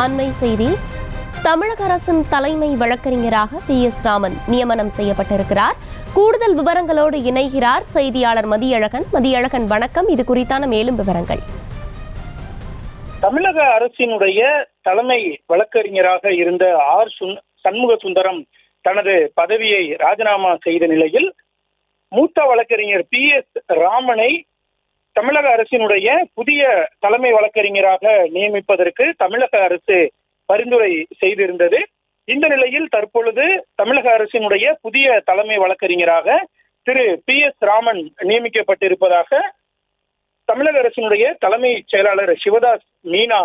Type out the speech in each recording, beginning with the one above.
அண்மை செய்தி. தமிழக அரசின் தலைமை வழக்கறிஞராக PS ராமன் நியமனம் செய்யப்பட்டிருக்கிறார். கூடுதல் விவரங்களோடு இணைகிறார் செய்தியாளர் மதியழகன். மதியழகன், வணக்கம். இது குறித்தான மேலும் விவரங்கள். தமிழக அரசினுடைய தலைமை வழக்கறிஞராக இருந்த சண்முக சுந்தரம் தனது பதவியை ராஜினாமா செய்த நிலையில் மூத்த வழக்கறிஞர் PS ராமனை தமிழக அரசினுடைய புதிய தலைமை வழக்கறிஞராக நியமிப்பதற்கு தமிழக அரசு பரிந்துரை செய்திருந்தது. இந்த நிலையில் தற்பொழுது தமிழக அரசினுடைய புதிய தலைமை வழக்கறிஞராக திரு PS ராமன் நியமிக்கப்பட்டிருப்பதாக தமிழக அரசினுடைய தலைமை செயலாளர் சிவதாஸ் மீனா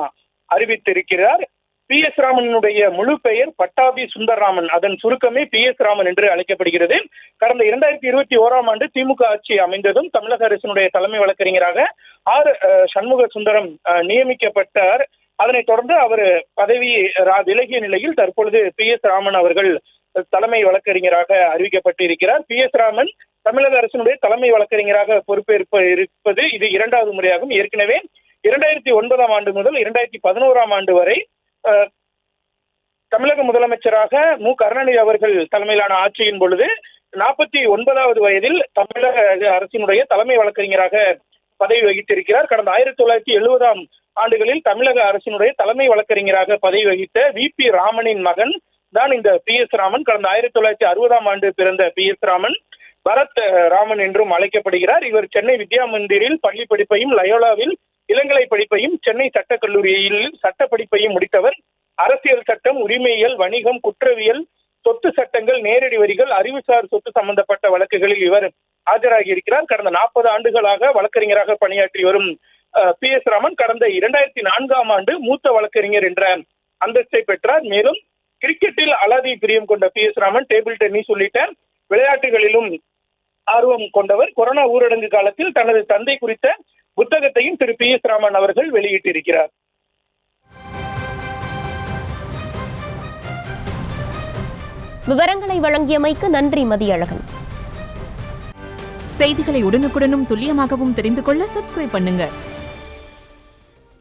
அறிவித்திருக்கிறார். PS ராமனுடைய முழு பெயர் பட்டாபி சுந்தரராமன், அதன் சுருக்கமே PS ராமன் என்று அழைக்கப்படுகிறது. கடந்த 2021ஆம் ஆண்டு திமுக ஆட்சி அமைந்ததும் தமிழக அரசினுடைய தலைமை வழக்கறிஞராக சண்முக சுந்தரம் நியமிக்கப்பட்டார். அதனைத் தொடர்ந்து அவர் பதவி விலகிய நிலையில் தற்பொழுது PS ராமன் அவர்கள் தலைமை வழக்கறிஞராக அறிவிக்கப்பட்டிருக்கிறார். PS ராமன் தமிழக அரசினுடைய தலைமை வழக்கறிஞராக பொறுப்பேற்பது இது இரண்டாவது முறையாகும். ஏற்கனவே 2009ஆம் ஆண்டு முதல் 2011ஆம் ஆண்டு வரை தமிழக முதலமைச்சராக மு கருணாநிதி அவர்கள் தலைமையிலான ஆட்சியின் பொழுது 49வது வயதில் தமிழக அரசினுடைய தலைமை வழக்கறிஞராக பதவி வகித்திருக்கிறார். கடந்த 1970ஆம் ஆண்டுகளில் தமிழக அரசினுடைய தலைமை வழக்கறிஞராக பதவி வகித்த VP ராமனின் மகன் தான் இந்த PS ராமன். கடந்த 1960ஆம் ஆண்டு பிறந்த PS ராமன் பரத் ராமன் என்றும் அழைக்கப்படுகிறார். இவர் சென்னை வித்யா மந்திரில் பள்ளி படிப்பையும், லயோலாவில் இளங்கலை படிப்பையும், சென்னை சட்டக்கல்லூரியில் சட்ட படிப்பையும் முடித்தவர். அரசியல் சட்டம், உரிமையியல், வணிகம், குற்றவியல், சொத்து சட்டங்கள், நேரடி வரிகள், அறிவுசார் சொத்து சம்பந்தப்பட்ட வழக்குகளில் இவர் ஆஜராகி இருக்கிறார். கடந்த 40 ஆண்டுகளாக வழக்கறிஞராக பணியாற்றி வரும் PS ராமன் கடந்த 2004ஆம் ஆண்டு மூத்த வழக்கறிஞர் என்ற அந்தஸ்தை பெற்றார். மேலும் கிரிக்கெட்டில் அலாதி பிரியம் கொண்ட PS ராமன் டேபிள் டென்னிஸ் உள்ளிட்ட விளையாட்டுகளிலும் ஆர்வம் கொண்டவர். கொரோனா ஊரடங்கு காலத்தில் தனது தந்தை குறித்த புத்தகத்தையும் திரு PS ராமன் அவர்கள் வெளியிட்டிருக்கிறார். விவரங்களை வழங்கியமைக்கு நன்றி மதியழகன். செய்திகளை உடனுக்குடனும் துல்லியமாகவும் தெரிந்து கொள்ள சப்ஸ்கிரைப் பண்ணுங்க.